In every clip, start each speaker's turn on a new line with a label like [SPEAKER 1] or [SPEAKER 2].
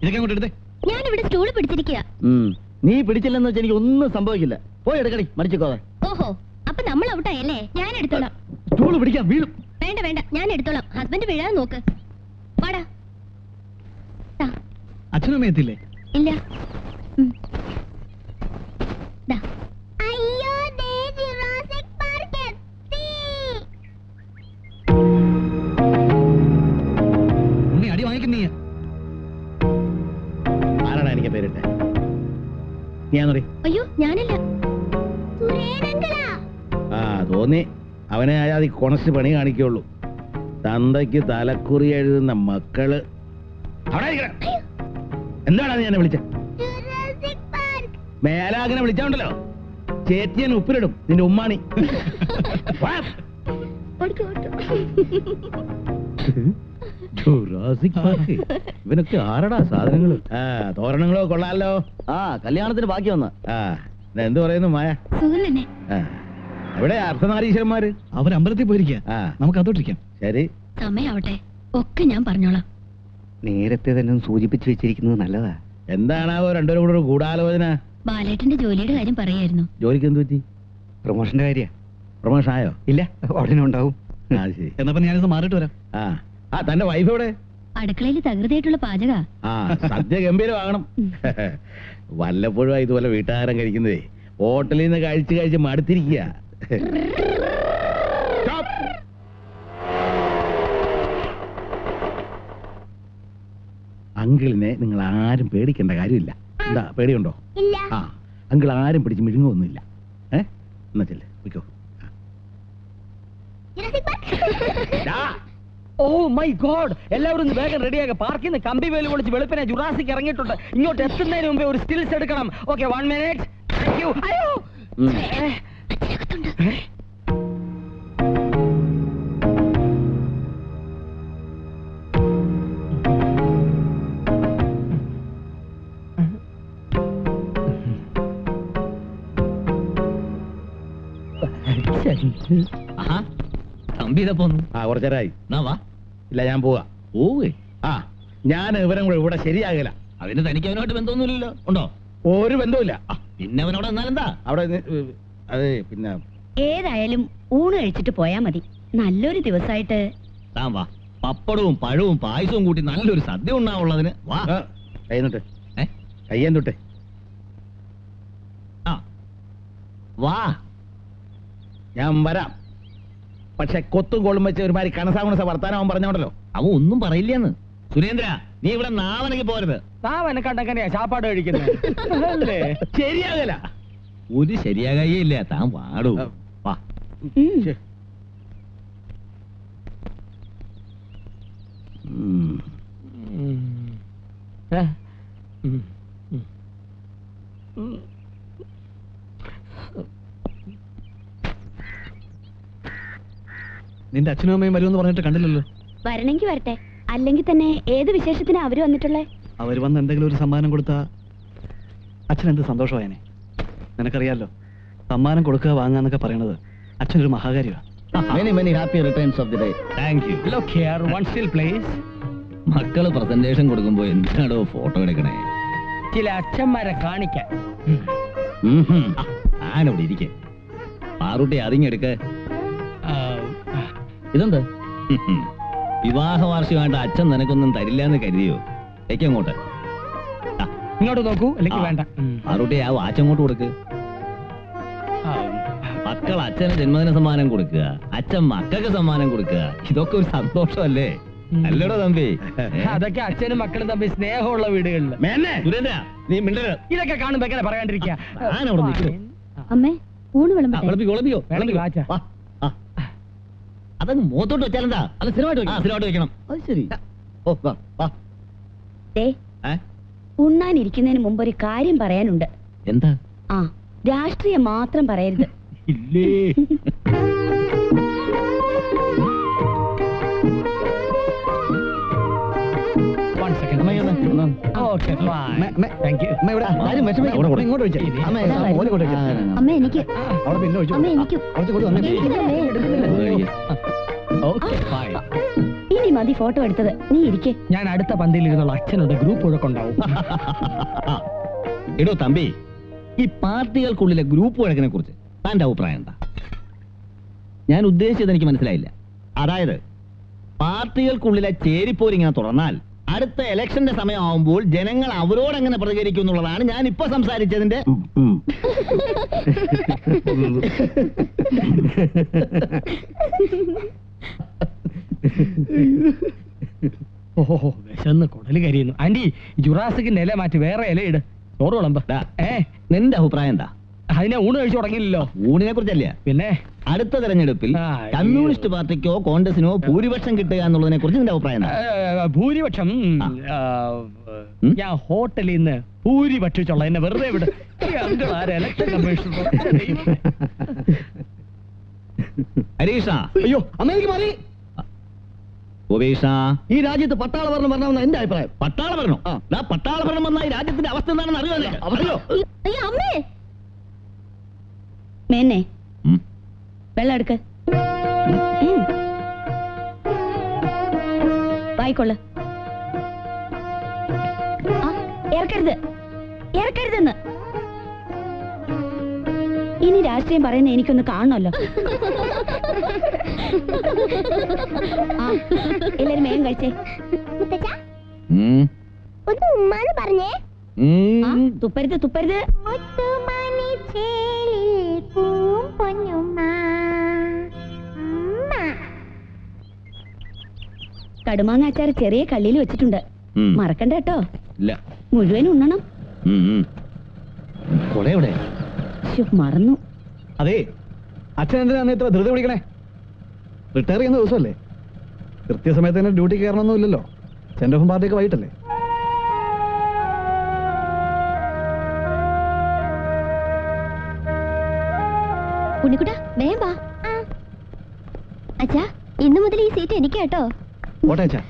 [SPEAKER 1] ഇതൊക്കെ അങ്ങോട്ട് എടുത്തേ.
[SPEAKER 2] ഞാനിവിടെ സ്റ്റൂള് പിടിച്ചിരിക്കുക.
[SPEAKER 3] നീ പിടിച്ചില്ലെന്ന് വെച്ചാൽ എനിക്ക് ഒന്നും സംഭവിക്കില്ല. പോയി എടുക്കടി മടിച്ചോതെ.
[SPEAKER 2] ഓഹോ, അപ്പൊ നമ്മൾ ഔട്ടായല്ലേ? ഞാൻ എടുത്തോളാം.
[SPEAKER 3] സ്റ്റൂള് പിടിക്കാൻ വീഴും.
[SPEAKER 2] വേണ്ട വേണ്ട, ഞാൻ എടുത്തോളാം. ഹസ്ബൻഡ് വീഴാൻ നോക്ക്. വാടാ.
[SPEAKER 1] അച്ഛനും അമ്മ എത്തില്ലേ?
[SPEAKER 2] ഇല്ല.
[SPEAKER 1] ഉണ്ണി അടി വാങ്ങിക്കുന്നീ.
[SPEAKER 3] ആരാണ് എനിക്ക് പേരിട്ടെ?
[SPEAKER 2] അയ്യോ, ഞാനല്ല.
[SPEAKER 3] ആ തോന്നി. അവനെ ആയാൽ കൊണസ്റ്റ് പണി കാണിക്കുള്ളൂ. തന്തയ്ക്ക് തലക്കുറി എഴുതുന്ന മക്കള്. എന്താണ് നീ എന്നെ വിളിച്ച? മേലാകനെ വിളിച്ചോണ്ടല്ലോ ചേറ്റിയൻ ഉപ്പിലിടും നിന്റെ ഉമ്മാണി. ഇവനൊക്കെ ആരടാ സാധനങ്ങള്? തോരണങ്ങളോ കൊള്ളാലോ. കല്യാണത്തിന് ബാക്കി വന്ന. എന്ത് പറയുന്നു മായ? എവിടെ അർദ്ധനാരീശ്വരന്മാര്?
[SPEAKER 1] അവർ അമ്പലത്തിൽ പോയിരിക്കുക. നമുക്ക് അതോട്ടിരിക്കാം.
[SPEAKER 3] ശരി,
[SPEAKER 2] സമയാവട്ടെ. ഒക്കെ ഞാൻ പറഞ്ഞോളാം.
[SPEAKER 4] നേരത്തെ തന്നെ സൂചിപ്പിച്ചു വെച്ചിരിക്കുന്നത് നല്ലതാ.
[SPEAKER 3] എന്താണാവോ രണ്ടുപേരും കൂടെ ഗൂഢാലോചന?
[SPEAKER 2] ബാലേട്ടന്റെ ജോലിയുടെ കാര്യം പറയായിരുന്നു.
[SPEAKER 3] ജോലിക്ക് എന്ത് പറ്റി?
[SPEAKER 4] പ്രൊമോഷന്റെ കാര്യ.
[SPEAKER 3] പ്രൊമോഷൻ ആയോ?
[SPEAKER 4] ഇല്ല, ഉടനെ ഉണ്ടാവും.
[SPEAKER 3] ശരി,
[SPEAKER 1] എന്നപ്പോ ഞാനിത് മാറിയിട്ട് വരാം.
[SPEAKER 3] തന്റെ വൈഫ് എവിടെ?
[SPEAKER 2] അടുക്കളയിൽ തകൃതിയായിട്ടുള്ള പാചക.
[SPEAKER 3] സദ്യ ഗംഭീരമാകണം. വല്ലപ്പോഴും ഇതുപോലെ വീട്ടുകാരം കഴിക്കുന്നതേ. ഹോട്ടലിൽ നിന്ന് കഴിച്ച് മടുത്തിരിക്കുക. അങ്കിളിനെ നിങ്ങൾ ആരും പേടിക്കേണ്ട കാര്യമില്ല. എന്താ പേടിയുണ്ടോ? അങ്കിൾ ആരും പിടിച്ച് മിഴുങ്ങൊന്നുമില്ല. എന്നാ ചെല്ലേ വിക്കോ.
[SPEAKER 5] ഓ മൈ ഗോഡ്, എല്ലാവരും വേഗം റെഡിയാക. പാർക്കിൽ നിന്ന് കമ്പി വേല് പൊളിച്ച് വെളുപ്പിനെ ജുറാസിക് ഇറങ്ങിയിട്ടുണ്ട്. ഇങ്ങോട്ട് എത്തുന്നതിന് മുമ്പേ ഒരു സ്റ്റിൽസ് എടുക്കണം. Okay, 1 minute. അയ്യോ അയ്യോ.
[SPEAKER 1] തമ്പി ഇതാ പോന്നു.
[SPEAKER 3] കുറച്ചേരായി.
[SPEAKER 1] വാ.
[SPEAKER 3] ഇല്ല, ഞാൻ പോവാ.
[SPEAKER 1] പോവേ?
[SPEAKER 3] ഞാൻ ഇവരും കൂടെ ഇവിടെ ശരിയാകില്ല.
[SPEAKER 1] അതിന് തനിക്ക് അവനോട്ട് ബന്ധമൊന്നുമില്ലല്ലോ. ഉണ്ടോ?
[SPEAKER 3] ഒരു ബന്ധവുമില്ല.
[SPEAKER 1] പിന്നെ അവനോട് എന്നാലെന്താ?
[SPEAKER 3] അവിടെ അതെ. പിന്നെ
[SPEAKER 2] ഏതായാലും ഊണ് കഴിച്ചിട്ട് പോയാ മതി. നല്ലൊരു ദിവസമായിട്ട്
[SPEAKER 1] താൻ വാ. പപ്പടവും പഴവും പായസവും കൂട്ടി നല്ലൊരു സദ്യ ഉണ്ടാവുള്ളതിന് വാ.
[SPEAKER 3] കയ്യെന്നിട്ട് കയ്യേൻ തൊട്ടേ
[SPEAKER 1] വാ.
[SPEAKER 3] ഞാൻ വരാം. പക്ഷെ കൊത്തും കോളും വെച്ച് ഒരുമാതിരി കണസാകുണസ വർത്താനം അവൻ പറഞ്ഞോണ്ടല്ലോ.
[SPEAKER 1] അവൻ ഒന്നും പറയില്ലെന്ന്. സുരേന്ദ്ര, നീ ഇവിടെ നാവനക്ക് പോരുത്.
[SPEAKER 5] താവനെ കണ്ടെങ്ങനെയാ ചാപ്പാട് കഴിക്കുന്നത്?
[SPEAKER 3] ശരിയാകല.
[SPEAKER 1] ഒരു ശരിയാകയേ ഇല്ല. താൻ പാടൂ. വാ. നിന്റെ അച്ഛനും അമ്മയും വരുമെന്ന് പറഞ്ഞിട്ട് കണ്ടില്ലല്ലോ.
[SPEAKER 2] വരണമെങ്കിൽ വരട്ടെ, അല്ലെങ്കിൽ തന്നെ ഏത് വിശേഷത്തിനാ അവര് വന്നിട്ടുള്ളേ?
[SPEAKER 1] അവർ വന്ന് എന്തെങ്കിലും ഒരു സമ്മാനം കൊടുത്താ അച്ഛൻ എന്ത് സന്തോഷമായനെ. നിനക്കറിയാലോ, സമ്മാനം കൊടുക്കുക വാങ്ങാന്നൊക്കെ പറയണത് അച്ഛനൊരു മഹാകാര്യമാണ്.
[SPEAKER 3] Many, many happy returns of the day.
[SPEAKER 1] Thank you.
[SPEAKER 5] Look here, one still please.
[SPEAKER 1] മക്കള് പ്രസന്റേഷൻ കൊടുക്കുമ്പോ എന്തിനാണോ ഫോട്ടോ എടുക്കണേ?
[SPEAKER 5] ചില അച്ഛന്മാരെ കാണിക്കാൻ.
[SPEAKER 1] ആനോട് ഇരിക്കേ. പാറുട്ടി അതിങ്ങെടുക്ക. ഇതെന്ത്? വിവാഹ വാർഷികമായിട്ട് അച്ഛൻ നിനക്കൊന്നും തരില്ല എന്ന് കരുതിയോ? അങ്ങോട്ട്
[SPEAKER 5] ഇങ്ങോട്ട് നോക്കൂ, അല്ലെങ്കിൽ വേണ്ട.
[SPEAKER 1] പാറുട്ടി ആ വാച്ചങ്ങോട്ട് കൊടുക്ക്. മക്കൾ അച്ഛന് ജന്മദിന സമ്മാനം കൊടുക്കുക, അച്ഛൻ മക്കൾക്ക് സമ്മാനം കൊടുക്കുക. ഇതൊക്കെ ഒരു സന്തോഷമല്ലേ? അല്ലടോ തമ്പി?
[SPEAKER 5] അതൊക്കെ അച്ഛനും മക്കളും തമ്മിൽ സ്നേഹമുള്ള വീടുകളിൽ.
[SPEAKER 1] സുരേന്ദ്ര, നീ മിണ്ടരുത്.
[SPEAKER 5] ഇതൊക്കെ കാണുമ്പോ എങ്ങനെ പറയാണ്ടിരിക്കുക?
[SPEAKER 2] അമ്മേ, ഊണ്
[SPEAKER 1] അതങ്ങ് മുഖത്തോട്ട് വെച്ചാലെന്താ? അത് സ്ഥിരമായിട്ട് വെക്കണം.
[SPEAKER 3] അത് ശരി.
[SPEAKER 2] ഉണ്ണാനിരിക്കുന്നതിന് മുമ്പ് ഒരു കാര്യം പറയാനുണ്ട്.
[SPEAKER 1] എന്താ?
[SPEAKER 2] രാഷ്ട്രീയം മാത്രം പറയരുത്.
[SPEAKER 1] ഇല്ലേ?
[SPEAKER 2] അമ്മ എനിക്ക് ഇനി മതി ഫോട്ടോ എടുത്തത്. നീ ഇരിക്കേ.
[SPEAKER 5] ഞാൻ അടുത്ത പന്തിയിൽ ഇരുന്നുള്ള അച്ഛനുണ്ട്, ഗ്രൂപ്പ് ഒഴുക്കുണ്ടാവും.
[SPEAKER 3] എടോ തമ്പി, ഈ പാർട്ടികൾക്കുള്ളിലെ ഗ്രൂപ്പ് വഴക്കിനെ കുറിച്ച് തന്റെ അഭിപ്രായം എന്താ? ഞാൻ ഉദ്ദേശിച്ചത് എനിക്ക് മനസ്സിലായില്ല. അതായത് പാർട്ടികൾക്കുള്ളിലെ ചേരിപ്പോരിങ്ങനെ തുടർന്നാൽ അടുത്ത ഇലക്ഷന്റെ സമയമാവുമ്പോൾ ജനങ്ങൾ അവരോടെങ്ങനെ പ്രതികരിക്കും എന്നുള്ളതാണ് ഞാൻ ഇപ്പൊ സംസാരിച്ചതിന്റെ.
[SPEAKER 5] ഓഹോ, വിശന്ന് കുടല് കരിയുന്നു. ആന്റി, ജുറാസിക്കിന്റെ ഇല മാറ്റി വേറെ ഇല ഇട്. ചോറ് വിളമ്പ.
[SPEAKER 3] നിന്റെ അഭിപ്രായം എന്താ?
[SPEAKER 5] അതിനെ ഊണ് കഴിച്ചു തുടങ്ങിയില്ലല്ലോ.
[SPEAKER 3] ഊണിനെ കുറിച്ചല്ല,
[SPEAKER 5] പിന്നെ
[SPEAKER 3] അടുത്ത തെരഞ്ഞെടുപ്പിൽ കമ്മ്യൂണിസ്റ്റ് പാർട്ടിക്കോ കോൺഗ്രസിനോ ഭൂരിപക്ഷം കിട്ടുക എന്നുള്ളതിനെ കുറിച്ച് നിന്റെ അഭിപ്രായം എന്താ?
[SPEAKER 5] ഭൂരിപക്ഷം ഞാൻ ഹോട്ടലിൽ നിന്ന് ഭൂരിപക്ഷിച്ചുള്ള എന്നെ വെറുതെ വിട്. ഇലക്ഷൻ കമ്മീഷണർ
[SPEAKER 3] ഹരീഷ,
[SPEAKER 1] അയ്യോ അമ്മയ്ക്ക് മാറി.
[SPEAKER 3] ഉപേഷ,
[SPEAKER 1] ഈ രാജ്യത്ത് പട്ടാള ഭരണം വരണമെന്ന് എന്റെ അഭിപ്രായം.
[SPEAKER 3] പട്ടാള ഭരണം? പട്ടാള ഭരണം വന്ന ഈ രാജ്യത്തിന്റെ അവസ്ഥ എന്താണെന്ന് അറിയാമല്ലോ.
[SPEAKER 2] അമ്മേ മേന്നെ വെള്ളം എടുക്ക്. വായിക്കൊള്ളു. ഇറക്കരുത്, ഇറക്കരുതെന്ന്. ഇനി രാഷ്ട്രീയം പറയുന്ന എനിക്കൊന്ന് കാണണമല്ലോ. എല്ലാരും മേം കഴിച്ചേ.
[SPEAKER 6] ഒന്ന് ഉമ്മാന്ന് പറഞ്ഞേ.
[SPEAKER 2] തുപ്പരുത് തുപ്പരുത്. കടുമാങ്ങ അച്ചാർ ചെറിയ കള്ളിയിൽ വെച്ചിട്ടുണ്ട്, മറക്കണ്ട കേട്ടോ. മുഴുവൻ ഉണ്ണണം. മറന്നു.
[SPEAKER 1] അതെ, അച്ഛൻ എന്തിനാണ് ഇത്ര ധൃതി പിടിക്കണേ? റിട്ടയർ ചെയ്യുന്ന ദിവസമല്ലേ? കൃത്യസമയത്ത് തന്നെ ഡ്യൂട്ടി കയറണമെന്നില്ലല്ലോ. സെന്റ് ഓഫ് പാർട്ടിയൊക്കെ വൈകിട്ടല്ലേ?
[SPEAKER 6] ഉണ്ണിക്കുട്ടാ വേഗം വാ. അച്ഛാ, ഇന്നു മുതൽ ഈ സീറ്റ് എനിക്ക് കേട്ടോ.
[SPEAKER 1] ഓട്ടെ അച്ഛാ,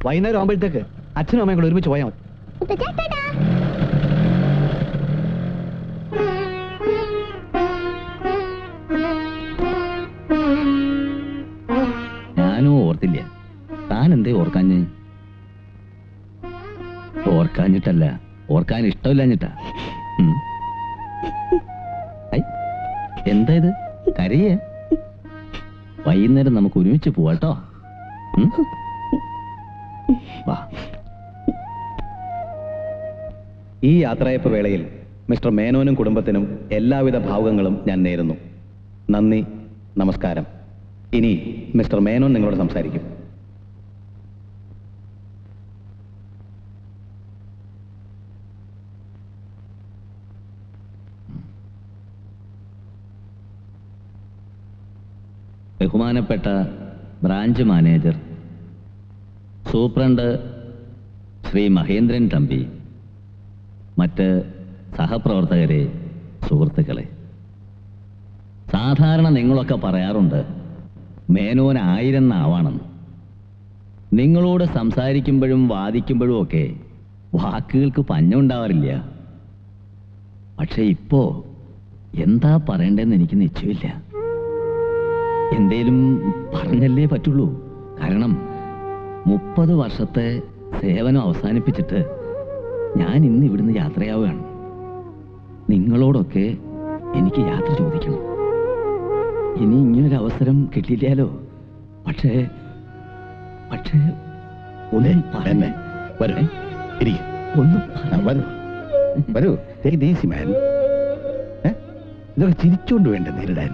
[SPEAKER 1] വൈകുന്നേരം ആകുമ്പോഴത്തേക്ക് അച്ഛനും അമ്മയും കൂടെ ഒരുമിച്ച് പോയാൽ മതി.
[SPEAKER 3] ഞാനും ഓർത്തില്ല. താൻ എന്തേ ഓർക്കാഞ്ഞ്? ഓർക്കാഞ്ഞിട്ടല്ല, ഓർക്കാൻ ഇഷ്ടമില്ലാഞ്ഞിട്ടാ. എന്താ ഇത് കരയേ? വൈകുന്നേരം നമുക്ക് ഒരുമിച്ച് പോവാട്ടോ. വാ.
[SPEAKER 1] ഈ യാത്രയപ്പ് വേളയിൽ മിസ്റ്റർ മേനോനും കുടുംബത്തിനും എല്ലാവിധ ഭാവുകങ്ങളും ഞാൻ നേരുന്നു. നന്ദി, നമസ്കാരം. ഇനി മിസ്റ്റർ മേനോൻ നിങ്ങളോട് സംസാരിക്കും.
[SPEAKER 3] ബഹുമാനപ്പെട്ട branch manager superintendent Shri Mahendran Thampi, മറ്റ് സഹപ്രവർത്തകരെ, സുഹൃത്തുക്കളെ, സാധാരണ നിങ്ങളൊക്കെ പറയാറുണ്ട് മേനോൻ 1000 നാവാണെന്ന്. നിങ്ങളോട് സംസാരിക്കുമ്പോഴും വാദിക്കുമ്പോഴും ഒക്കെ വാക്കുകൾക്ക് പഞ്ഞുണ്ടാവാറില്ല. പക്ഷെ ഇപ്പോ എന്താ പറയണ്ടെന്ന് എനിക്ക് നിശ്ചയമില്ല. എന്തേലും പറഞ്ഞല്ലേ പറ്റുള്ളൂ. കാരണം 30 വർഷത്തെ സേവനം അവസാനിപ്പിച്ചിട്ട് ഞാൻ ഇന്ന് ഇവിടുന്ന് യാത്രയാവുകയാണ്. നിങ്ങളോടൊക്കെ എനിക്ക് യാത്ര ചോദിക്കണം. ഇനി ഇങ്ങനൊരു അവസരം കിട്ടിയില്ലാലോ. പക്ഷേ ഒന്നും പറഞ്ഞേ.
[SPEAKER 1] വരൂ, ഇതൊക്കെ ചിരിച്ചുകൊണ്ട് വേണ്ട നേരിടാൻ.